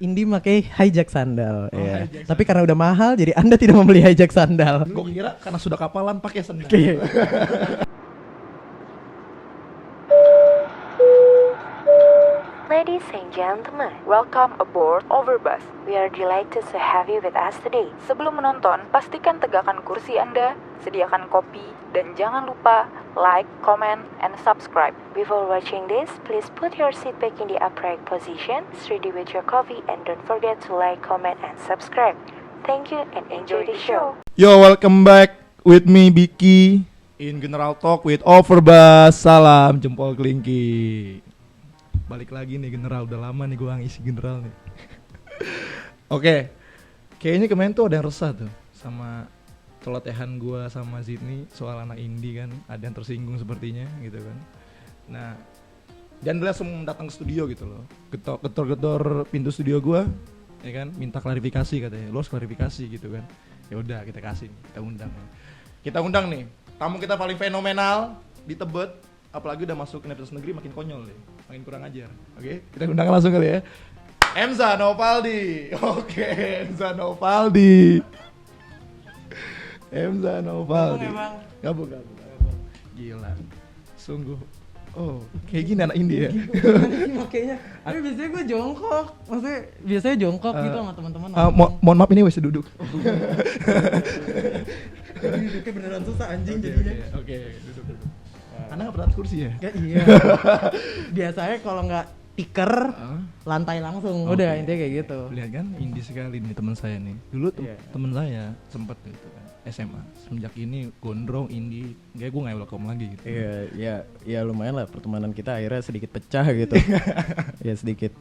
Indi pakai hijack sandal. Ya. Hijack Tapi karena udah mahal, jadi Anda tidak membeli hijack sandal. Gue kira karena sudah kapalan pakai sandal. Ladies and gentlemen, welcome aboard Overbus. We are delighted to have you with us today. Sebelum menonton, pastikan tegakkan kursi Anda, sediakan kopi, dan jangan lupa like, comment, and subscribe. Before watching this, please put your seat back in the upright position, ready with your coffee, and don't forget to like, comment, and subscribe. Thank you and enjoy the show. Yo, welcome back with me Biki in General Talk with Overbus. Salam jempol kelingki. Balik lagi nih General, udah lama nih gue ngisi General nih. Oke, kayaknya kemarin tuh ada yang resah tuh sama celotehan gue sama Zidni soal anak indie kan. Ada yang tersinggung sepertinya gitu kan. Nah, dan dia langsung datang ke studio gitu loh, getor pintu studio gue, ya kan, minta klarifikasi katanya. Lo harus klarifikasi gitu kan. Ya udah kita kasih, kita undang nih tamu kita paling fenomenal di Tebet. Apalagi udah masuk Universitas Negeri, makin konyol deh, makin kurang ajar. Oke, kita undang langsung kali ya. Emza Nopaldi. Oke, Emza Nopaldi. Emza Nopaldi. Gabung. Gila. Sungguh. Oh, kayak gini anak indie ya. Makanya, tapi biasanya gue jongkok. Maksudnya biasanya jongkok gitu sama teman-teman. Mohon maaf ini wes duduk. Jadi duduknya beneran susah anjing jadinya. Oke, duduk. Anda nggak pernah kursi ya? Iya. Biasanya kalau nggak tiker, lantai langsung. Udah intinya kayak gitu. Lihat kan, indie sekali nih teman saya nih. Dulu teman saya sempat gitu kan, SMA. Semenjak ini gondrong indie, kayak gue nggak welcome lagi gitu. Iya, lumayan lah pertemanan kita akhirnya sedikit pecah gitu. Ya sedikit.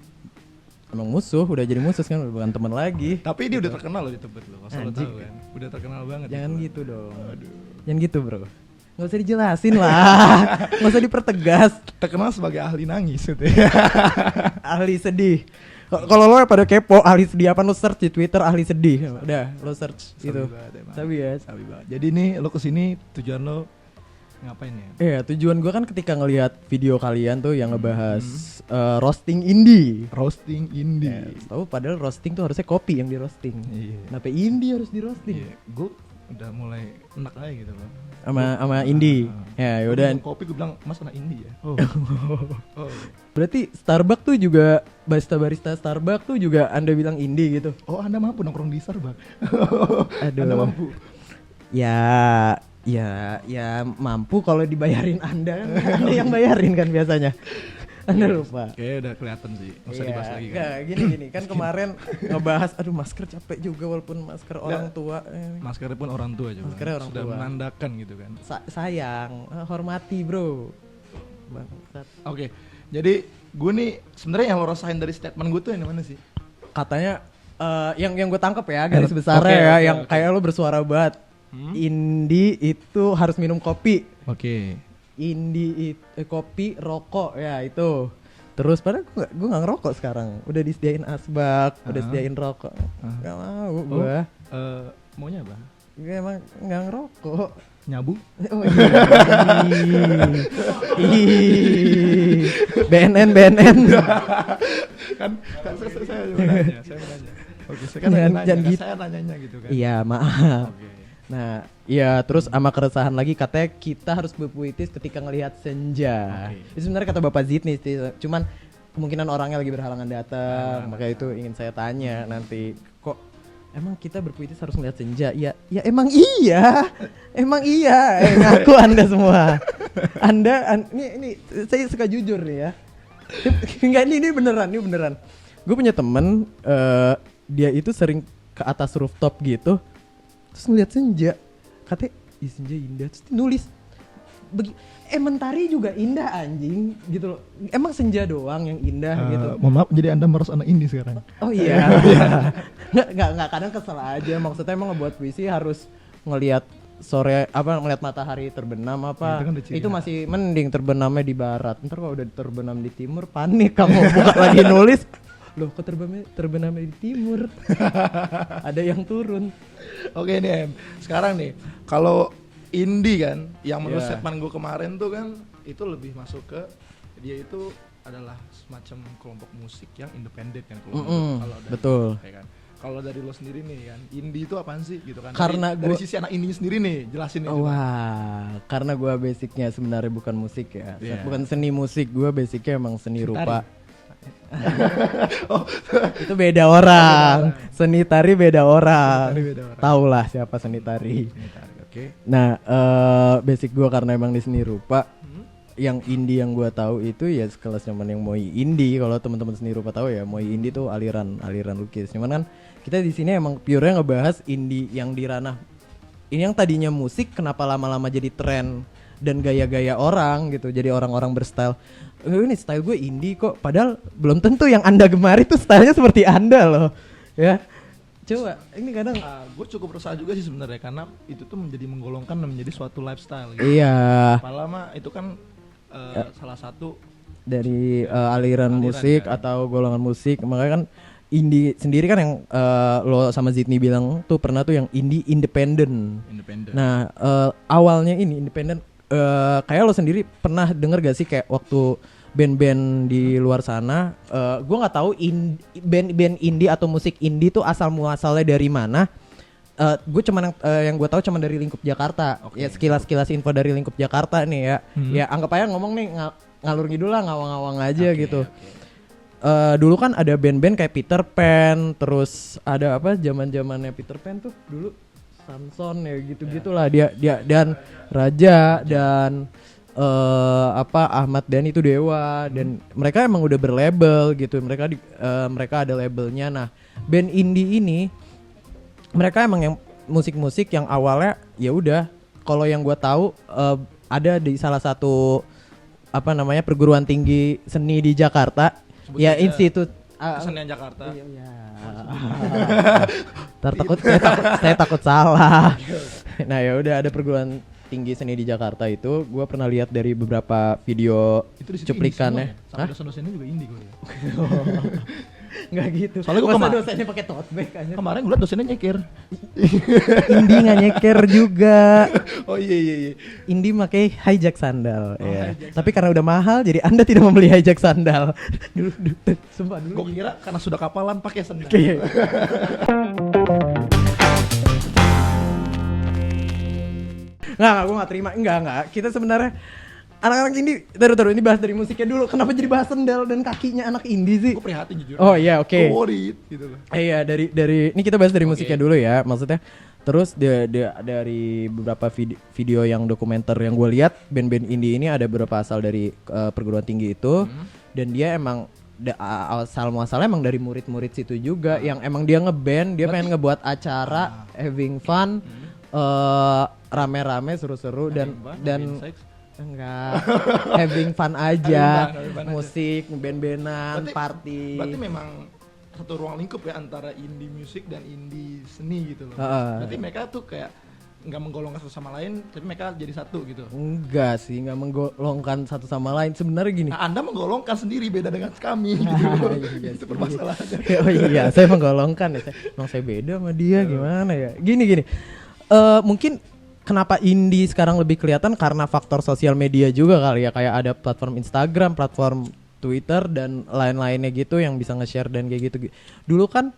Emang musuh, udah jadi musuh kan, bukan teman lagi. Tapi dia udah terkenal loh di Tebet loh, asal lo tahu kan. Udah terkenal banget. Jangan gitu dong. Aduh. Jangan gitu bro. Nggak usah dijelasin lah, nggak usah dipertegas. Terkenal sebagai ahli nangis gitu. Ahli sedih. Kalau lo pada kepo ahli sedih apa, lo search di Twitter ahli sedih. Udah, lo search gitu. Sabi banget. Jadi nih lo kesini tujuan lo ngapain ya? Iya, tujuan gue kan ketika ngelihat video kalian tuh yang ngebahas roasting indie. Roasting indie. Tahu padahal roasting tuh harusnya kopi yang di roasting. Iya. Kenapa indie harus di roasting? Iya. Gue udah mulai enak aja gitu loh. Sama indie. Ya yaudah. Kopi gue bilang mas anak indie ya. Oh. Berarti Starbucks tuh juga barista Starbucks tuh juga Anda bilang indie gitu. Oh, Anda mampu nongkrong di Starbucks. Aduh. Anda mampu. Ya mampu kalau dibayarin Anda kan. Anda yang bayarin kan biasanya. Anda lupa. Kayaknya udah kelihatan sih. Nggak usah dibahas lagi kan. Enggak, gini kan kemarin ngebahas aduh masker capek juga walaupun masker orang tua. Maskernya pun orang tua juga. Maskernya orang sudah tua. menandakan gitu kan. Sayang, hormati bro. Bangsat. Oke. Jadi gue nih sebenarnya yang lo rasain dari statement gue tuh yang mana sih? Katanya yang gue tangkap ya garis besarnya yang kayak lo bersuara banget. Indie itu harus minum kopi. Oke. Indie kopi, rokok ya itu. Terus padahal gue nggak ngerokok sekarang. Udah disediain asbak, udah disediain rokok. Gak mau gue. Maunya apa? Gue emang nggak ngerokok. Nyabu? Oh iya. BNN. kan saya menanya. Oke, saya kan saya nanya gitu kan. Iya, maaf. Oke. Nah, iya terus sama keresahan lagi katanya kita harus berpuitis ketika ngelihat senja. Itu sebenarnya kata Bapak Zidni sih, cuman kemungkinan orangnya lagi berhalangan datang, makanya itu ingin saya tanya nanti. Kok emang kita berpuitis harus ngelihat senja? Ya emang iya. Ngaku Anda semua. Ini saya suka jujur nih ya. Enggak, ini beneran. Gue punya temen, dia itu sering ke atas rooftop gitu. Terus ngeliat senja, katanya senja indah, terus nulis mentari juga indah anjing gitu loh. Emang senja doang yang indah gitu. Mohon maaf, jadi Anda meres anak indie sekarang. Oh iya. Nggak kadang kesel aja. Maksudnya emang ngebuat puisi harus ngelihat sore ngelihat matahari terbenam apa. Itu masih mending terbenamnya di barat. Ntar kalau udah terbenam di timur panik kamu buka lagi nulis. Loh kok terbenamnya di timur. Ada yang turun. Oke nih Em, sekarang nih kalau indie kan yang menurut statement gue kemarin tuh kan itu lebih masuk ke dia itu adalah semacam kelompok musik yang independen kan kalau dari betul. ya kan. Kalau dari lo sendiri nih kan, indie itu apaan sih gitu kan? Karena dari sisi anak indie sendiri nih, jelasin nih. Wah, karena gue basicnya sebenarnya bukan musik ya, Yeah. bukan seni musik, gue basicnya emang seni rupa. Oh, Itu beda orang. Seni tari beda orang. Seni tari beda orang. Tahu lah siapa seni tari. Oke. Nah, basic gue karena emang di seni rupa. Yang indie yang gue tahu itu ya sekelas zaman yang Moi indie. Kalau teman-teman seni rupa tahu ya, Moi indie tuh aliran lukis. Cuman kan kita di sini emang pure-nya ngebahas indie yang di ranah ini yang tadinya musik kenapa lama-lama jadi tren dan gaya-gaya orang gitu. Jadi orang-orang berstyle ini style gue indie kok, padahal belum tentu yang Anda gemari tuh stylenya seperti Anda loh. Ya. Coba, ini kadang gue cukup resah juga sih sebenarnya karena itu tuh menggolongkan dan menjadi suatu lifestyle gitu. iya. Lama itu kan salah satu Dari aliran musik kan. atau golongan musik, makanya kan indie sendiri kan yang lo sama Zidni bilang tuh pernah tuh yang indie independen. Nah awalnya ini independen kayak lo sendiri pernah denger gak sih kayak waktu band-band di luar sana, gue nggak tahu band-band indie atau musik indie tuh asal muasalnya dari mana. Gue cuman yang gue tahu cuman dari lingkup Jakarta. Okay. Ya sekilas info dari lingkup Jakarta nih ya. Ya anggap aja ngomong nih ngalur ngidul lah, ngawang-ngawang aja gitu. Dulu kan ada band-band kayak Peter Pan, terus ada apa zaman-zamannya Peter Pan tuh dulu Samson ya gitu-gitulah dia dan Raja dan Ahmad Dhani itu Dewa dan mereka emang udah berlabel gitu. Mereka ada labelnya. Nah, band indie ini mereka emang yang musik-musik yang awalnya ya udah, kalau yang gue tahu ada di salah satu perguruan tinggi seni di Jakarta. Sebutnya ya institut Kesenian Jakarta. Iya. saya takut salah. Nah, ya udah ada perguruan tinggi seni di Jakarta itu, gue pernah lihat dari beberapa video Itu di situ cuplikannya. indie semua ya? Sampai dosen-dosennya juga indie gue lihat. Nggak gitu. Soalnya gue masa dosennya pakai tote bag aja. Kemarin gue liat dosennya nyekir. Indie nggak nyeker juga. Oh iya. Indie pakai hijack sandal. Ya. Tapi karena udah mahal, jadi Anda tidak membeli hijack sandal. dulu, sumpah dulu. Gue kira karena sudah kapalan pakai sandal. Kayak Nggak, gue nggak terima. Enggak. Kita sebenarnya anak-anak indie, taruh ini bahas dari musiknya dulu. Kenapa jadi bahas sendal dan kakinya anak indie sih? Gue prihatin jujur. Oh iya, oke. Gue worried gitu loh. Iya, dari ini kita bahas dari musiknya dulu ya. Maksudnya terus dari beberapa video yang dokumenter yang gue lihat, band-band indie ini ada beberapa asal dari perguruan tinggi itu. Dan dia emang asal muasalnya emang dari murid-murid situ juga, yang emang dia ngeband, dia pengen ngebuat acara having fun, rame-rame seru-seru dan enggak having fun aja, Having fun aja. musik, band-bandan, party. Berarti memang satu ruang lingkup ya antara indie music dan indie seni gitu loh. Berarti mereka tuh kayak nggak menggolongkan satu sama lain, tapi mereka jadi satu gitu. Enggak sih, nggak menggolongkan satu sama lain. Sebenarnya gini. Nah, Anda menggolongkan sendiri beda dengan kami gitu. Iya itu permasalahannya. Oh iya, saya menggolongkan ya. Emang saya beda sama dia, gimana ya? Gini. Mungkin kenapa indie sekarang lebih kelihatan karena faktor sosial media juga kali ya. Kayak ada platform Instagram, platform Twitter dan lain-lainnya gitu yang bisa nge-share dan kayak gitu. Dulu kan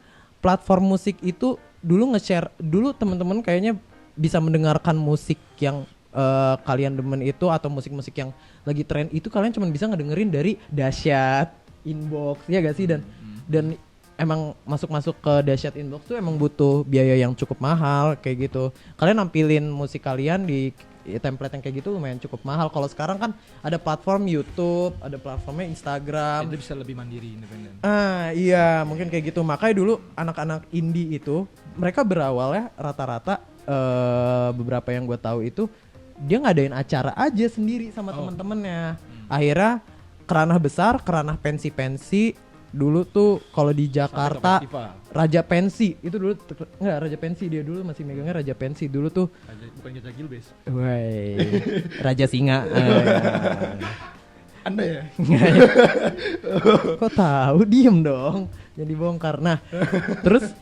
platform musik itu dulu nge-share, dulu teman-teman kayaknya bisa mendengarkan musik yang kalian demen itu atau musik-musik yang lagi tren itu kalian cuma bisa ngedengerin dari Dahsyat, Inbox, ya gak sih? Dan emang masuk ke Dahsyat Inbox tuh emang butuh biaya yang cukup mahal kayak gitu. Kalian nampilin musik kalian di template yang kayak gitu lumayan cukup mahal. Kalau sekarang kan ada platform YouTube, ada platformnya Instagram. Itu bisa lebih mandiri, independen. Iya, mungkin kayak gitu. Makanya dulu anak-anak indie itu mereka berawal ya rata-rata beberapa yang gue tahu itu dia ngadain acara aja sendiri sama temen-temennya. Akhirnya keranah besar, keranah pensi-pensi. Dulu tuh kalau di Jakarta Raja Pensi itu dulu enggak Raja Pensi, dia dulu masih megangnya Raja Pensi dulu tuh. Bukan Raja Gilbes. Woi, Raja Singa. Anda ya? Kok tahu? Diem dong. Jadi bongkar. Nah, terus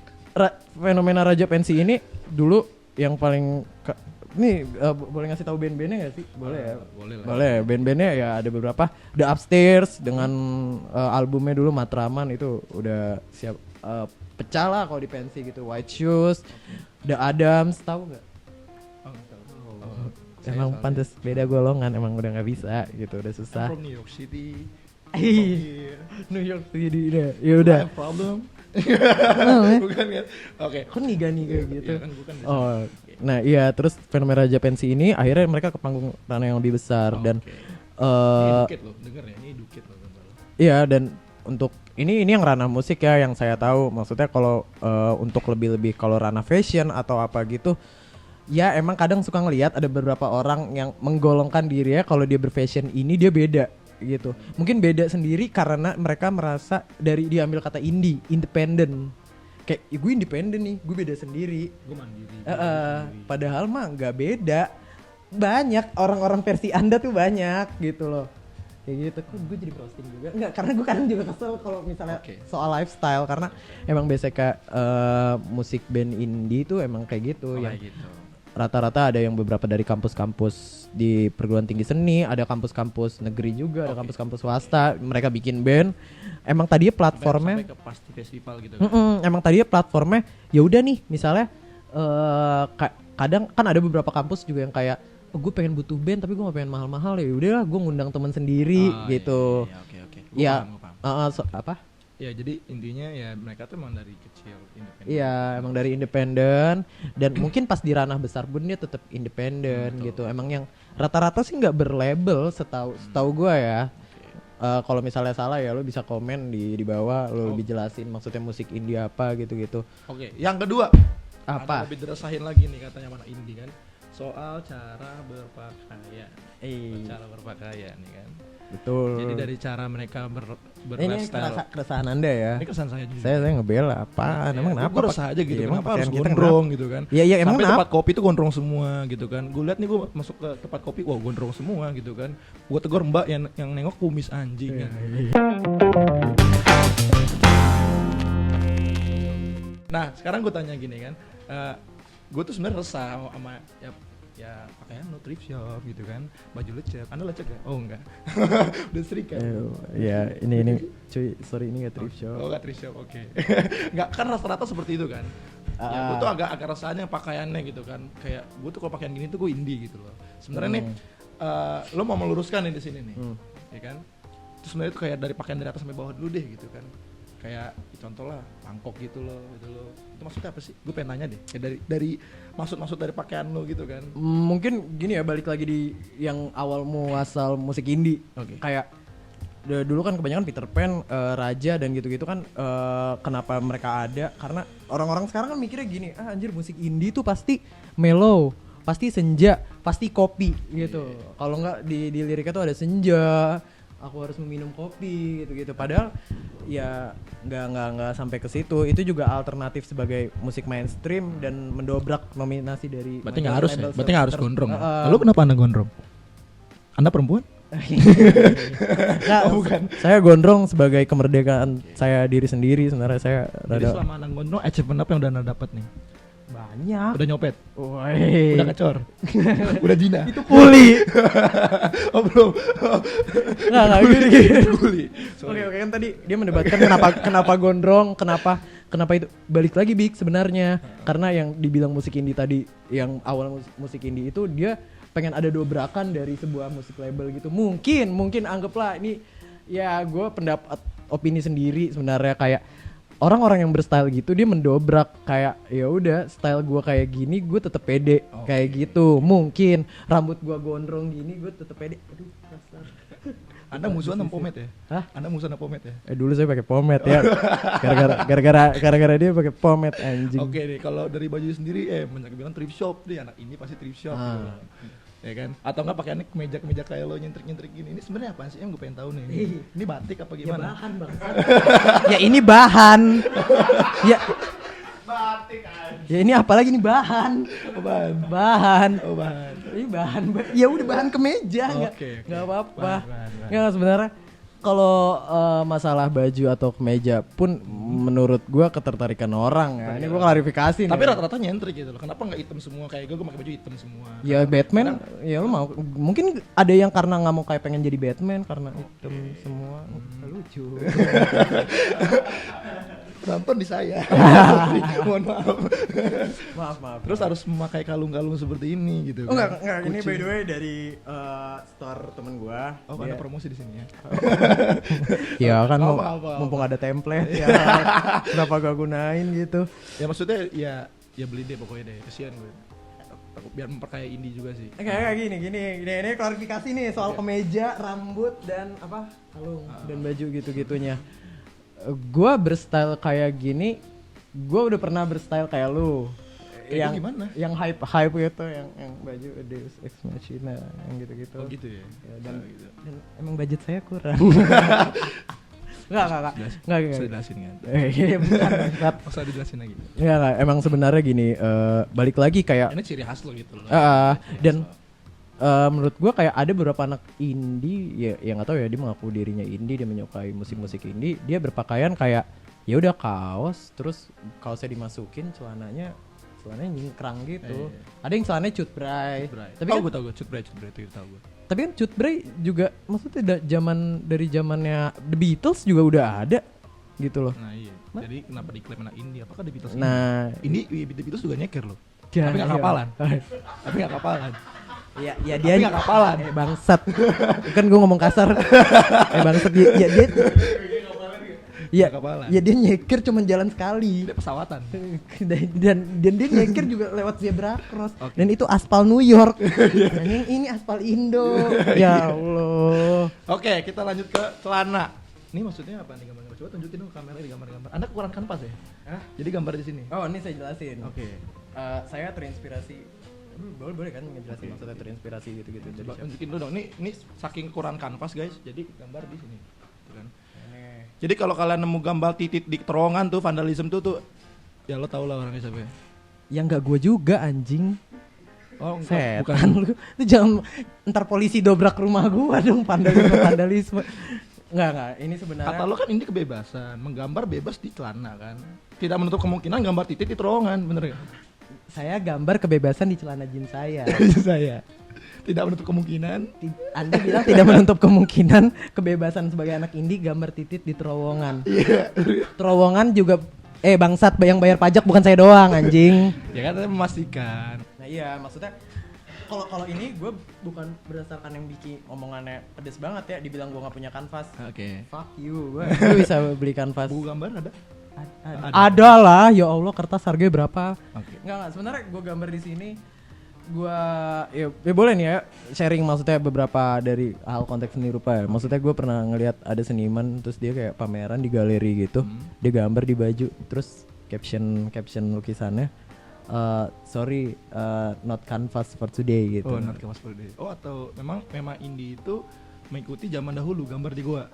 fenomena Raja Pensi ini dulu yang paling nih boleh ngasih tahu band-bandnya nggak sih? Boleh ya. Boleh lah. Boleh. Band-bandnya ya ada beberapa. The Upstairs dengan albumnya dulu Matraman itu udah siap pecah lah kalau di pensi gitu. White Shoes, The Adams, tahu nggak? Oh, nggak tahu. Emang pantas beda golongan, emang udah nggak bisa gitu, udah susah. I'm from New York City. New York City deh. Ya udah. I have problem. Bukan kan? Oke. Kok niga-niga gitu. Iya kan bukan. Oh, nah iya terus fenomena Raja Pensi ini akhirnya mereka ke panggung ranah yang lebih besar dan Ini Educate loh, denger ya, ini Educate loh. iya dan untuk ini yang ranah musik ya yang saya tahu, maksudnya kalau untuk lebih kalau ranah fashion atau apa gitu ya emang kadang suka ngelihat ada beberapa orang yang menggolongkan dirinya kalau dia berfashion ini dia beda gitu. Mungkin beda sendiri karena mereka merasa dari diambil kata indie, independent. Kayak gue independen nih, gue beda sendiri. Gue mandiri. Padahal mah nggak beda. Banyak orang-orang versi Anda tuh banyak gitu loh. Kayak gitu. Kok gue jadi roasting juga? Enggak, karena gue kadang juga kesel kalau misalnya soal lifestyle karena emang biasanya kayak musik band indie tuh emang kayak gitu ya. Gitu. Rata-rata ada yang beberapa dari kampus-kampus di perguruan tinggi seni, ada kampus-kampus negeri juga, ada kampus-kampus swasta, mereka bikin band. Emang tadinya platformnya sampai ke pasti festival gitu kan. emang tadinya platformnya ya udah nih, misalnya kadang kan ada beberapa kampus juga yang kayak gue pengen butuh band tapi gue gak pengen mahal-mahal, ya udahlah gue ngundang teman sendiri gitu. Iya, Ya, apa? Ya jadi intinya ya mereka tuh emang dari kecil independen. Iya, emang dari independen dan mungkin pas di ranah besar pun dia tetap independen gitu. Emang yang rata-rata sih nggak berlabel setahu gue ya. Kalau misalnya salah ya lo bisa komen di bawah, lo lebih jelasin maksudnya musik indie apa gitu-gitu. Oke, yang kedua Apa? ada lebih dirasain lagi nih katanya mana indie kan, soal cara berpakaian. Cara berpakaian nih kan. Betul. Jadi dari cara mereka Ini berlifestyle. keresahan Anda ya. Ini kesan saya juga. Saya ngebela apaan? Emang kenapa? Gue resah aja gitu, Iya, emang kenapa harus pakaian kita gondrong gitu kan. Iya, emang sampai kenapa? tempat kopi tuh gondrong semua gitu kan. Gue liat nih gue masuk ke tempat kopi, wah gondrong semua gitu kan. Gue tegur mbak yang nengok kumis anjing kan. Nah sekarang gue tanya gini kan, gue tuh sebenarnya resah sama ya pakaian lo thrift shop gitu kan, baju lecek. Anda lecek gak? Oh enggak. Udah sering kan? Ya ini cuy, sorry ini nggak thrift shop. Oh nggak thrift shop, oke. Nggak, kan rata-rata seperti itu kan. Ya gue tuh agak rasanya pakaiannya gitu kan, kayak gue tuh kalau pakaian gini tuh gue indie gitu loh. Sebenarnya nih lo mau meluruskan nih di sini nih, ya kan? Terus sebenarnya tuh kayak dari pakaian dari atas sampai bawah dulu deh gitu kan. Kayak contoh lah Bangkok gitu loh. Itu maksudnya apa sih? Gue pengen nanya deh. Kayak dari maksud dari pakaian lo gitu kan. Mungkin gini ya, balik lagi di yang awal muasal musik indie. Kayak dulu kan kebanyakan Peter Pan, Raja dan gitu-gitu kan, kenapa mereka ada? Karena orang-orang sekarang kan mikirnya gini, anjir musik indie tuh pasti mellow, pasti senja, pasti kopi gitu. Kalau nggak di liriknya tuh ada senja, aku harus meminum kopi gitu-gitu. Padahal ya nggak sampai ke situ. Itu juga alternatif sebagai musik mainstream dan mendobrak nominasi dari. Berarti nggak harus ya? Berarti nggak harus gondrong. Lalu kenapa Anda gondrong? Anda perempuan? Nah, bukan. Saya gondrong sebagai kemerdekaan saya diri sendiri. Sebenarnya saya Jadi selama Anda gondrong, achievement apa yang udah Anda dapat nih? Banyak. Udah nyopet? Woi. Udah kecor? Udah jina? Itu kuli. Oh belum? Nggak gini. Kuli. Oke kan tadi dia mendebatkan kenapa gondrong, kenapa itu. Balik lagi Big sebenarnya. Karena yang dibilang musik indie tadi, yang awal musik indie itu dia pengen ada dobrakan dari sebuah musik label gitu. Mungkin anggaplah ini ya gue pendapat opini sendiri sebenarnya, kayak orang-orang yang berstyle gitu dia mendobrak kayak ya udah style gue kayak gini gue tetep pede kayak gitu. Mungkin rambut gue gondrong gini gue tetep pede. Aduh kasar. Anda musuhan sama pomade ya? Hah? Anda musuhan sama pomade ya? Dulu saya pakai pomade ya. Gara-gara dia pakai pomade anjing. Oke nih, kalau dari baju sendiri banyak bilang thrift shop nih, anak ini pasti thrift shop gitu. Ya kan? Atau enggak pakaiannya kemeja kayak lo nyentrik gini. Ini sebenarnya apa sih yang gue pengen tahu nih? Ini batik apa gimana? Ya bahan bang. Ya ini bahan. Ya Batik aja. ya ini apalagi nih bahan. Oh, bahan. Bahan. Oh bahan. Ini bahan. Ya udah bahan kemeja nggak Oke. apa-apa. Bahan. Nggak sebenarnya kalau masalah baju atau kemeja pun menurut gua ketertarikan orang ya. Ini gua klarifikasi nih. Tapi rata-rata nyentrik gitu loh. Kenapa nggak hitam semua kayak gue pakai baju hitam semua? Ya Batman, ya lu mau mungkin ada yang karena nggak mau kayak pengen jadi Batman karena hitam semua. Lucu. Nonton di saya. Mohon maaf. Maaf. Terus harus memakai kalung-kalung seperti ini gitu. Oh kan. enggak, ini by Kucing. the way dari store temen gua. Oh, ada promosi di sini ya. Ya kan Apa. mumpung ada template ya. Kenapa gak gunain gitu. Ya maksudnya ya beli deh pokoknya deh. Kasihan gue. Takut biar memperkaya indie juga sih. Kayak gini, ini klarifikasi nih soal kemeja, rambut dan apa kalung dan baju gitu-gitunya. Gua berstyle kayak gini, gua udah pernah berstyle kayak lu. Yang gimana? Yang hype gitu, yang baju Deus Ex Machina, yang gitu-gitu. Oh gitu ya. Dan, gitu. dan emang budget saya kurang. Enggak. Bisa dijelasin kan? Iya benar. Usah dijelasin lagi. Enggak, emang sebenarnya gini, balik lagi kayak Ini ciri khas lo gitu loh. dan menurut gua kayak ada beberapa anak indie ya yang nggak tahu ya, dia mengaku dirinya indie, dia menyukai musik-musik indie, dia berpakaian kayak ya udah kaos, terus kaosnya dimasukin celananya nyingkrang gitu. Ada yang celananya cutbray. Tapi gue tau gue cutbray itu tau gue. Tapi kan cutbray juga maksudnya dari zamannya The Beatles juga udah ada gitu loh. Nah iya. Jadi kenapa diklaim anak indie? Apakah The Beatles Nah, indie? The Beatles juga nyeker loh. Ya, Tapi nggak iya. kapalan. Ya Tapi dia nggak kapalan. Bangsat. Kan gue ngomong kasar. Bangsat dia. Nggak kapalan. Ya dia nyeker cuma jalan sekali. Dia pesawatan. dan dia nyeker juga lewat zebra cross. Dan itu aspal New York. Ini aspal Indo. Ya Allah. Oke, kita lanjut ke celana. Ini maksudnya apa nih gambar-gambar? Coba tunjukin dong kamera di gambar-gambar. Anda kekurangan kanvas ya? Hah? Jadi gambar di sini. Oh, ini saya jelasin. Oke. Saya terinspirasi. Boleh kan ngejelasin maksudnya terinspirasi gitu-gitu. Coba tunjukin dulu dong. Ini saking kekurangan kanvas guys. Jadi gambar di sini. Tuh kan. Jadi kalau kalian nemu gambar titik di terowongan tuh vandalisme tuh ya lo tau lah orangnya siapa ya. Yang enggak gua juga anjing. Oh, Setan lu. Lu jangan ntar polisi dobrak rumah gua dong vandalisme. Enggak. Ini sebenarnya Kata lo kan ini kebebasan, menggambar bebas di celana kan. Tidak menutup kemungkinan gambar titik di terowongan, bener gak? saya gambar kebebasan di celana jeans saya. Saya tidak menutup kemungkinan. Anda bilang tidak menutup kemungkinan kebebasan sebagai anak indie gambar titit di terowongan. Iya. Terowongan juga bangsat yang bayar pajak bukan saya doang anjing. Ya kan saya memastikan. Nah iya maksudnya kalau ini gue bukan berdasarkan yang bikin omongannya pedes banget ya, dibilang gue nggak punya kanvas. Oke. Fuck you, gue bisa beli kanvas. Buku gambar ada? Ada lah, ya Allah kertas harganya berapa? Oke. Enggak sebenarnya gue gambar di sini. Gue ya boleh nih ya sharing maksudnya beberapa dari hal konteks seni rupa ya. Maksudnya gue pernah ngelihat ada seniman terus dia kayak pameran di galeri gitu. Dia gambar di baju terus caption lukisannya sorry not canvas for today gitu. Oh, not canvas for today. Oh, atau memang indie itu mengikuti zaman dahulu gambar di gua.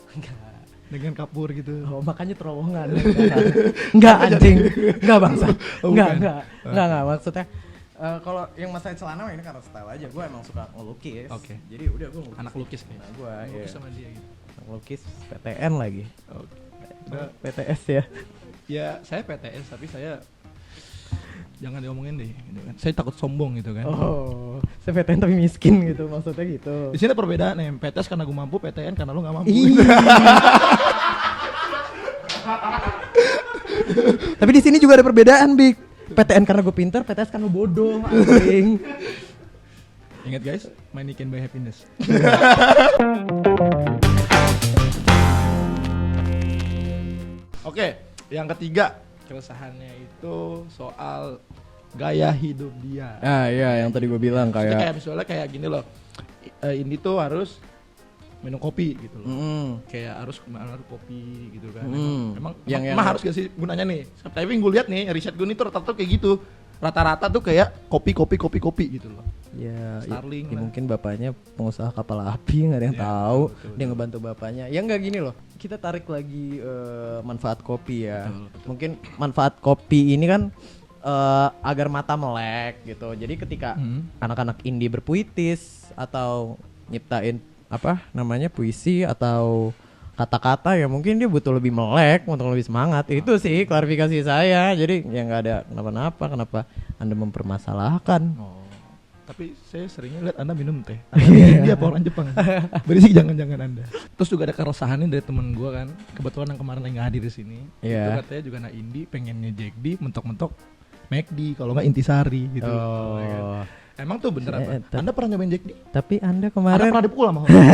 Dengan kapur gitu. Oh, makanya terowongan. Enggak anjing. Enggak bangsa. Enggak maksudnya kalau yang masalah celana ini karena style aja. Gue emang suka ngelukis. Oke. Jadi udah gue Anak lukis nih. Nah, gue Lukis sama dia gitu. ngelukis PTN lagi. Oke. Udah PTS ya. Ya, saya PTS tapi saya jangan diomongin deh gitu kan. Saya takut sombong gitu kan. Oh, saya PTN tapi miskin gitu maksudnya gitu. Di sini perbedaan nih, PTS karena gue mampu, PTN karena lu nggak mampu. Tapi di sini juga ada perbedaan, Bik. PTN karena gue pintar, PTS karena gue bodoh, anjing. Ingat guys, money can buy happiness. Oke, yang ketiga keresahannya itu soal gaya hidup dia. Ah iya, yang tadi gue bilang Maksudnya kayak misalnya kayak gini loh, ini tuh harus minum kopi gitu loh. Kayak harus kopi gitu kan. Emang yang harus gak sih gunanya nih? Tapi gue lihat nih riset gue nih tuh rata-rata kayak gitu. Rata-rata tuh kayak kopi gitu loh. ya, Starling ya lah. mungkin bapaknya pengusaha kapal api, nggak ada yang Ya, tahu. betul. Dia ngebantu bapaknya. Ya nggak gini loh. Kita tarik lagi manfaat kopi ya. Betul. Mungkin manfaat kopi ini kan agar mata melek gitu. Jadi ketika anak-anak indie berpuitis atau nyiptain apa namanya puisi atau kata-kata ya mungkin dia butuh lebih melek untuk lebih semangat. Itu sih klarifikasi saya. Jadi ya nggak ada kenapa-napa. Kenapa Anda mempermasalahkan? Oh. Tapi saya seringnya lihat Anda minum teh. Anda dia apa orang Jepang? Berisik jangan-jangan Anda. Terus juga ada keresahannya dari temen gue kan. Kebetulan yang kemarin lagi hadir di sini. Iya. Itu katanya juga anak indie pengennya Jack D, mentok-mentok McD kalau nggak Intisari gitu. Oh. Ya kan? Emang tuh bener apa? Anda pernah nyobain Jack D? Tapi Anda Anda kemarin pernah dipukul sama orang?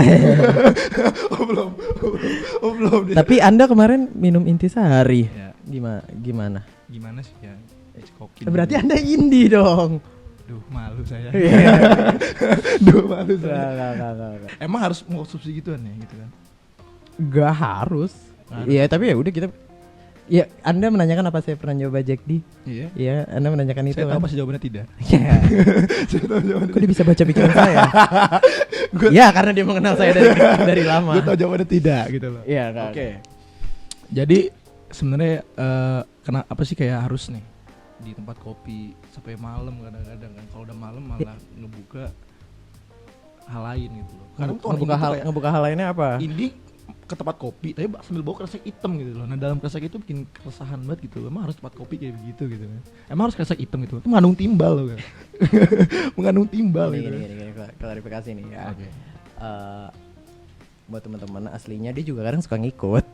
Oh belum. Tapi Anda kemarin minum intisari. Ya. Gimana? Gimana sih ya? Koki. Berarti Anda indie dong. Duh malu saya. Iya. Duh malu saya. Enggak. Emang harus mengkonsumsi gituan ya gitu kan? Gak harus. Iya, tapi ya udah kita. Ya, Anda menanyakan apa saya pernah nyoba Jack D? Iya. Iya, Anda menanyakan itu. Saya tahu pasti jawabannya tidak. Iya. Saya tahu jawabannya. Kok dia bisa baca pikiran saya? Ya, karena dia mengenal saya dari lama. Gue tahu jawabannya tidak gitu loh. Iya, Oke. Jadi sebenarnya apa sih kayak harus nih di tempat kopi sampai malam kadang-kadang kan, kalau udah malam malah ngebuka hal lain gitu loh. Kadang tuh Ngebuka hal lainnya apa? indie ke tempat kopi tapi sambil bawa kresek hitam gitu loh. Nah dalam kresek itu bikin keresahan banget gitu loh. Emang harus tempat kopi kayak begitu gitu kan. Emang harus kresek hitam gitu. Itu mengandung timbal loh kan. Mengandung timbal gitu. Gini, klarifikasi nih ya. Oke. Buat teman-teman aslinya dia juga kadang suka ngikut.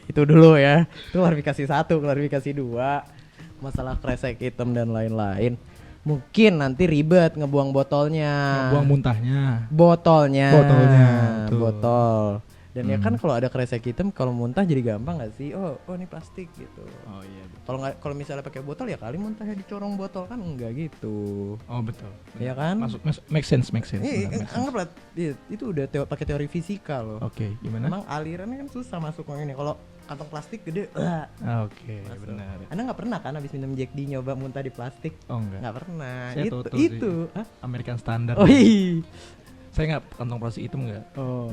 Itu dulu ya. Itu klarifikasi 1, klarifikasi 2. Masalah kresek hitam dan lain-lain. Mungkin nanti ribet ngebuang botolnya. Buang muntahnya. Botolnya. Betul. Botol. Dan ya kan kalau ada kresek hitam kalau muntah jadi gampang nggak sih? Oh ini plastik gitu. Oh iya. Kalau misalnya pakai botol ya kali muntahnya dicorong botol kan enggak gitu. Oh betul. Iya kan? Make sense. Anggaplah itu udah pakai teori fisika loh. Oke, gimana? Emang alirannya kan susah masuk ke ini. Kalau kantong plastik gede, Oke, masuk. benar. Anda nggak pernah kan habis minum Jack D nyoba muntah di plastik? Oh enggak. Nggak pernah. Saya itu toto itu. sih. Hah? American standard. Oh iya. Saya nggak kantong plastik hitam nggak. Oh.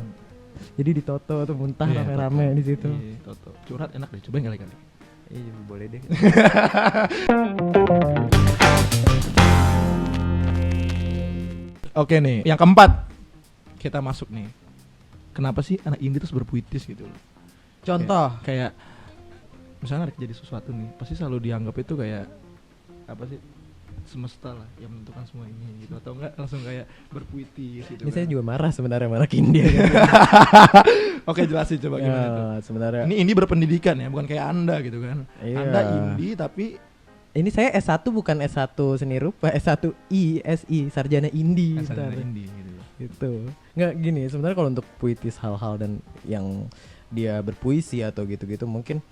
Jadi di Toto tuh muntah Iya, rame-rame toto. di situ. Iya, toto. Curhat enak deh, cobain kali-kali. Iya boleh deh. Oke nih, yang keempat kita masuk nih. Kenapa sih anak indie terus berpuitis gitu loh? Contoh. Kayak misalnya ada kejadi sesuatu nih, pasti selalu dianggap itu kayak apa sih? Semesta lah yang menentukan semua ini gitu, atau enggak langsung kayak berpuitis gitu. Ini saya juga marah sebenarnya mana India. Oke, jelasin coba gimana tuh. Sebenarnya. Ini indie berpendidikan ya, bukan kayak Anda gitu kan. Iya. Anda indie tapi Ini saya S1 bukan S1 seni rupa, S1 SI, sarjana indie. sarjana Bentar. indie gitu. Gitu. Nggak gini, sebenarnya kalau untuk puitis hal-hal dan yang dia berpuisi atau gitu-gitu mungkin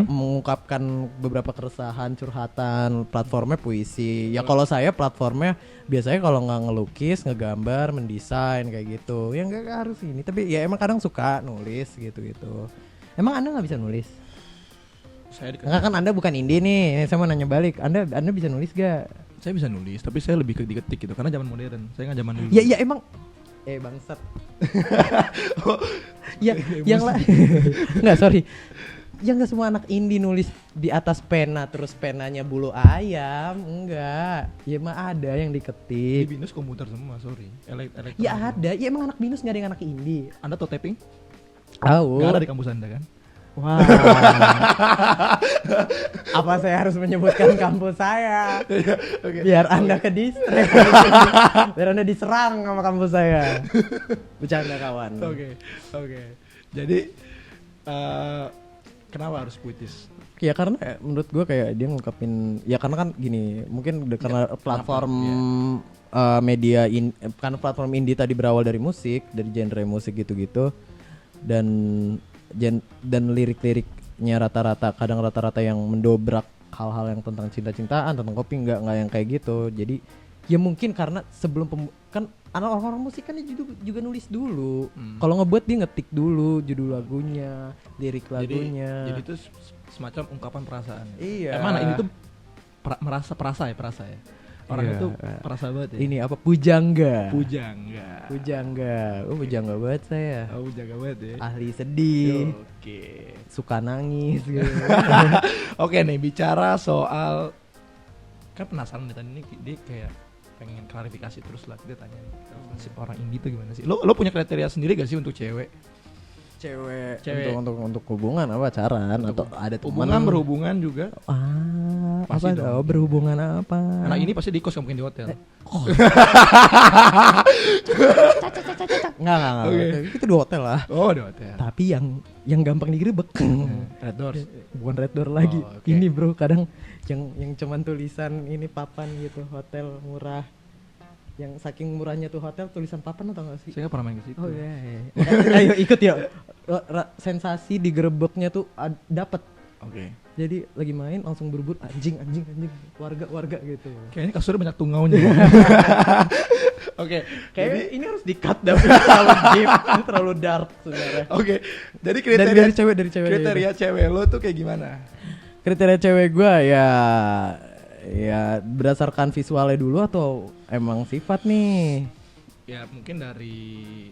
mengungkapkan beberapa keresahan, curhatan, platformnya puisi. Ya kalau saya platformnya biasanya kalau nggak ngelukis, ngegambar, mendesain kayak gitu. Ya nggak harus ini, tapi ya emang kadang suka nulis gitu-gitu. Emang Anda nggak bisa nulis? Saya Enggak kan Anda bukan indie nih. Saya mau nanya balik. Anda bisa nulis gak? Saya bisa nulis, tapi saya lebih ke diketik gitu karena zaman modern. Saya nggak zaman dulu. Ya emang bangsat. Ya yang lah. Enggak, sorry. Ya enggak semua anak indie nulis di atas pena terus penanya bulu ayam. Enggak. Ya mah ada yang Di diketik. binus komputer semua, sorry. Ya ada. Ya emang anak binus enggak ada yang anak indie. Anda tahu tapping? Tahu. Nggak ada di kampus Anda kan? Wah. Apa saya harus menyebutkan kampus saya? Oke. Biar Anda ke distrik. Biar Anda diserang sama kampus saya. Bercanda kawan. Oke. Jadi kenapa harus puitis? Ya karena menurut gue kayak dia ngungkapin, ya karena kan gini, mungkin udah karena platform media karena platform indie tadi berawal dari musik, dari genre musik gitu-gitu, dan lirik-liriknya rata-rata yang mendobrak hal-hal yang tentang cinta-cintaan, tentang kopi, nggak yang kayak gitu. Jadi ya mungkin karena sebelum kan orang-orang musik kan juga nulis dulu. Kalau ngebuat dia ngetik dulu judul lagunya, lirik lagunya. Jadi itu semacam ungkapan perasaan. Iya. Emang anak ini tuh perasa ya. Orang Iya. itu perasa banget ya. Ini apa pujangga? Pujangga. Pujangga banget saya. Oh, pujangga banget ya. Ahli sedih, Oke. suka nangis gitu. Oke nih, bicara soal kan penasaran nih tadi ini dia kayak pengen klarifikasi terus lah, kita tanya si orang indie tuh gimana sih? Lo punya kriteria sendiri gak sih untuk cewek? Cewek. Cewek. Untuk hubungan apa pacaran atau ada teman? Hubungan berhubungan juga. Apa Pasti dong. dong berhubungan apa? Anak ini pasti di kos, gak mungkin di hotel. Enggak. Oke. Itu di hotel lah. Oh, di hotel. Tapi yang gampang digerebek. Red Doors. Bukan red door lagi. Oh, oke. Ini bro, kadang yang cuman tulisan ini papan gitu, hotel murah. Yang saking murahnya tuh hotel tulisan papan atau enggak sih? Saya gak pernah main ke situ. Oh iya. Ayo ikut ya. Sensasi digerebeknya tuh dapet. Oke. Jadi lagi main langsung berebut anjing warga gitu. Kayaknya kasurnya banyak tungaunya. Oke. Kayaknya ini harus di-cut dah, terlalu deep, terlalu dark sebenarnya. Oke. Jadi kriteria Dari cewek. kriteria cewek lo tuh kayak gimana? Kriteria cewek gua ya berdasarkan visualnya dulu atau emang sifat nih? Ya mungkin dari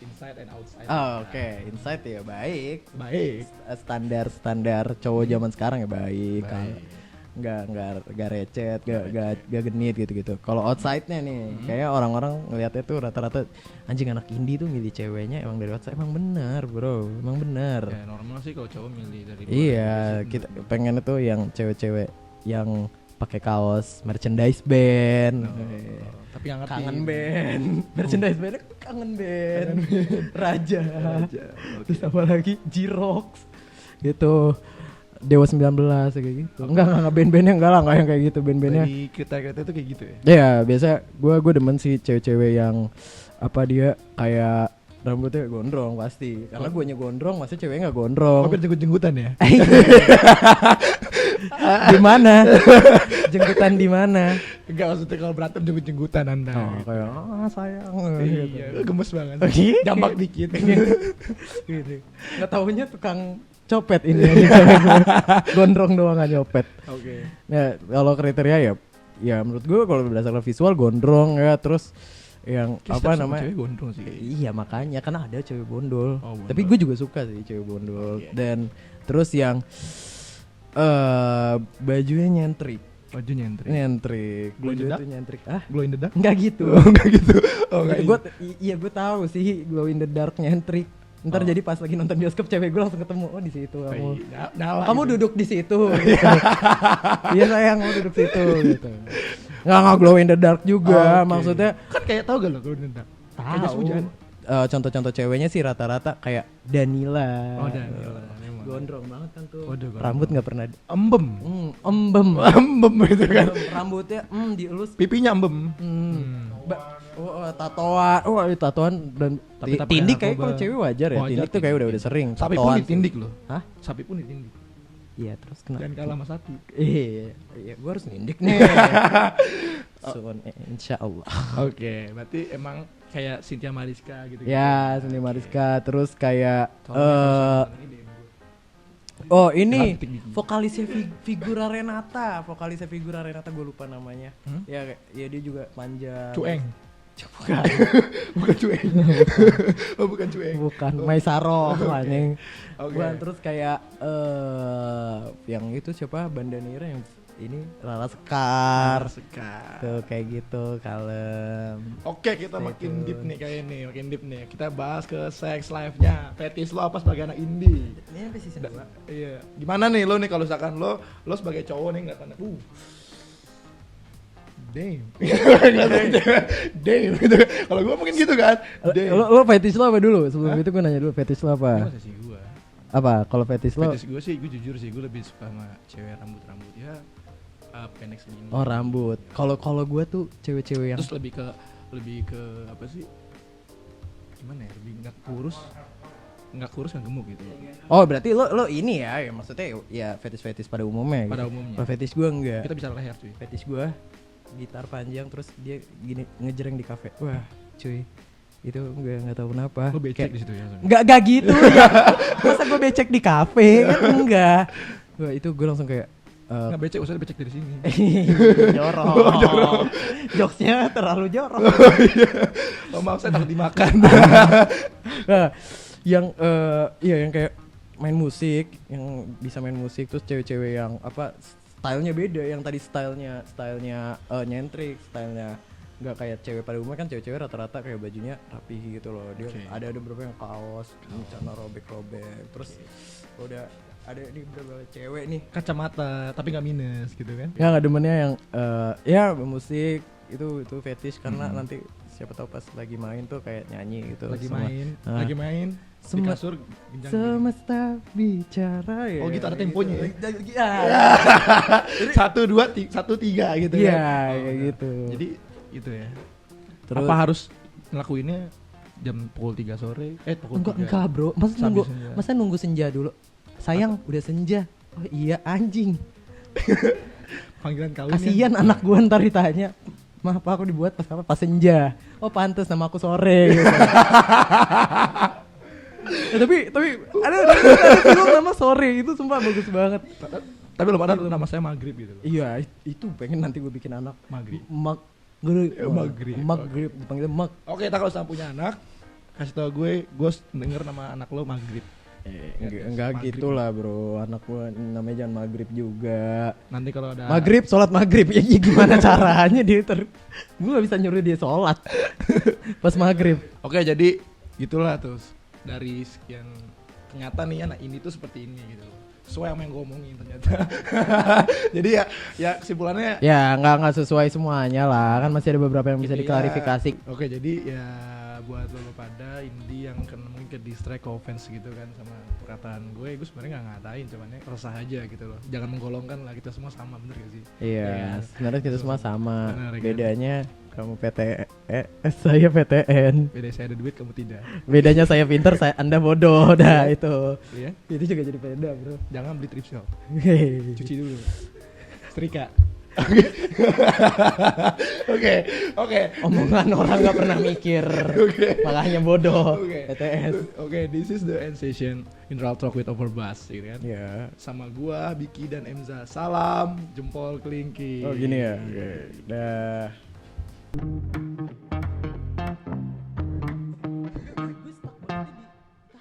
inside and outside. Oh, oke. Inside ya baik. Baik. Standar cowok zaman sekarang ya baik. Baik. Nggak recet, nggak genit gitu. Kalau outside-nya nih, kayak orang-orang ngelihatnya tuh rata-rata anjing anak indie tuh milih ceweknya emang dari outside. Emang benar, bro. Emang benar. Ya normal sih kalau cowok milih dari luar. Iya, kita pengen itu yang cewek-cewek yang pakai kaos merchandise band. Tapi yang ngerti. Kangen band. Merchandise band kangen band. Raja. Terus apa lagi? Jirox. Gitu. Dewa 19 kayak gitu. Enggak band-bandnya enggak yang kayak gitu band-bandnya. Jadi kriteria itu kayak gitu ya. Iya, biasa gue demen sih cewek-cewek yang apa dia kayak rambutnya gondrong pasti. Karena guanya gondrong, masa ceweknya enggak gondrong. Oh, biar jenggut-jenggutan ya. Di mana? Jenggutan di mana? Enggak, maksudnya kalau berantem jenggut-jenggutan Anda. Oh, kayak sayang. Iya, gemes banget. Oh, gitu. Jambak dikit. Gitu. Enggak tahunya tukang copet ini. Gondrong doang gak nyopet. Oke. Ya, kalau kriteria ya menurut gue kalau berdasarkan visual gondrong ya, terus yang apa namanya? Cewek gondrong sih. Iya, makanya karena ada cewek bondol. Oh, bondol. Tapi gue juga suka sih cewek bondol. Okay. Dan terus yang bajunya nyentrik. Baju nyentrik. Glow in the Baju dark? itu nyentrik. Ah, Glow in the dark? enggak gitu. Oh, enggak gitu. Oh, enggak. Gue tahu sih glow in the dark nyentrik. Ntar jadi pas lagi nonton bioskop cewek gue langsung ketemu, oh di situ kamu. Kamu gitu. duduk di situ. Gitu. Iya sayang, kamu duduk situ gitu. Nggak glow in the dark juga, Okay. maksudnya Kan kayak tahu gak lo glow in the dark? Kayak jas hujan. Contoh-contoh ceweknya sih rata-rata kayak Danila. Oh, Danila, memang. Gondrong banget kan tuh. Waduh, gondrong. Rambut nggak pernah Embem. embem. Embem gitu kan. Rambutnya dielus. Pipinya embem. Tatoan dan Tapi tindik narkoba. kayak kalau cewek wajar ya. Wajar, Tindik tuh kayak udah sering. Sapi pun Tatoan ditindik loh. Hah? Sapi pun ditindik. Iya, terus kenapa? Dan kalah sama sapi. Iya, gue harus nindik nih. Insya Allah. Oke, berarti emang kayak Cynthia Mariska gitu. Ya, Seni Mariska, terus kayak Kenapa ini titik gigi? vokalisnya Figura Renata gue lupa namanya. Hmm? Ya dia juga panjang. Cueng. Bukan. Bukan cueng. Oh, bukan cueng. Bukan, Maisaroh anjing. Oke. Bukan, terus kayak yang itu siapa? Bandanira yang ini Rara Sekar. Tuh kayak gitu, kalem. Oke, kita Itu. makin deep nih kayak ini, makin deep nih. Kita bahas ke sex life-nya. Fetish lo apa sebagai anak indie? Ini sampai season 2. Iya. Gimana nih lo nih kalau misalkan lo sebagai cowok nih ngeliat anak damn. Damn gitu. Kalau gua mungkin gitu kan. Damn. Lo fetish lo apa dulu? Sebelum itu gue nanya dulu fetish lo apa? Gimana sih gua? Apa? Kalau fetish lo? Fetish gua sih, gua jujur sih gua lebih suka sama cewek rambut ya pendek segini. Oh, rambut. Kalau gue tuh cewek-cewek yang Terus lebih ke apa sih? Gimana ya? Lebih nggak kurus nggak gemuk gitu. Oh, berarti lo ini ya maksudnya ya fetish pada umumnya. Pada gitu. umumnya. Kalau fetish gue enggak. Kita bicara leher cuy. Fetish gue gitar panjang terus dia gini ngejreng di kafe. Wah, cuy. Itu nggak tahu kenapa. Lo becek di situ ya. Nggak gitu ya. Masa gue becek di kafe? Kan enggak. Wah, itu gue langsung kayak Nggak becek, usah becek dari sini. jorok. Jokesnya terlalu jorok. Oh, maaf saya takut dimakan. Nah, yang yang kayak main musik, yang bisa main musik terus cewek-cewek yang apa stylenya beda. Yang tadi stylenya nyentrik, stylenya nggak kayak cewek pada umumnya. Kan cewek-cewek rata-rata kayak bajunya rapi gitu loh. Dia ada beberapa yang kaos, celana robek-robek. Terus udah ada nih beberapa cewek nih Kacamata tapi nggak minus gitu kan. nggak demennya yang ya musik itu fetish karena nanti siapa tahu pas lagi main tuh kayak nyanyi gitu. Lagi Semua- main di Semua- kasur genjang. Semesta bicara ya. Oh gitu, ada temponya ya? Ya. 1 2 1 3 gitu Iya, kan. kayak gitu. Jadi itu ya. Terus- Apa harus ngelakuinnya jam pukul 3 sore? Pukul 3. Enggak bro, Sambil senja. masa nunggu senja dulu. Sayang, udah senja. Oh iya anjing. Panggilan kawin. Kasian anak gua ntar ditanya. Mah apa aku dibuat pas apa? Pas senja. Oh pantes nama aku sore gitu. Ya, tapi ada film nama sore itu sumpah bagus banget. Tapi lo padahal nama saya Maghrib gitu loh. Iya, itu pengen nanti gue bikin anak. Maghrib. Maghrib dipanggilnya Mag. Oke, tak kalau sama punya anak, kasih tau gue denger nama anak lo Maghrib. Enggak Maghrib. gitulah bro, anak gua namanya jangan maghrib juga. Nanti kalau ada Maghrib, sholat maghrib, ya gimana caranya dia gue gak bisa nyuruh dia sholat pas maghrib. Oke, jadi gitulah terus dari sekian ternyata nih anak ini tuh seperti ini gitu. Sesuai sama yang gue omongin ternyata. Jadi ya kesimpulannya Ya nggak sesuai semuanya lah, kan masih ada beberapa yang bisa gitu ya. diklarifikasi. Oke, jadi ya buat lo pada indie yang mungkin ke distract, ke offense gitu kan sama perkataan gue sebenarnya nggak ngatain, cuman ya resah aja gitu loh. Jangan menggolongkan lah, kita semua sama, bener gak sih? Iya, Ya, sebenarnya kita semua sama. benar, kan? Bedanya kamu saya PTN. beda saya ada duit, kamu tidak. Bedanya saya pinter, Anda bodoh. Dah itu. Iya. Itu juga jadi beda, bro. Jangan beli trip shop, Hehehe. cuci dulu, setrika. Oke. Omongan orang nggak pernah mikir. Makanya bodoh. Oke. PTS. Oke, this is the end session General Talk with Overbass, gitu kan? Ya. Sama gua, Biki dan Emza. Salam jempol kelingking. Oh gini ya. Oke. Dah.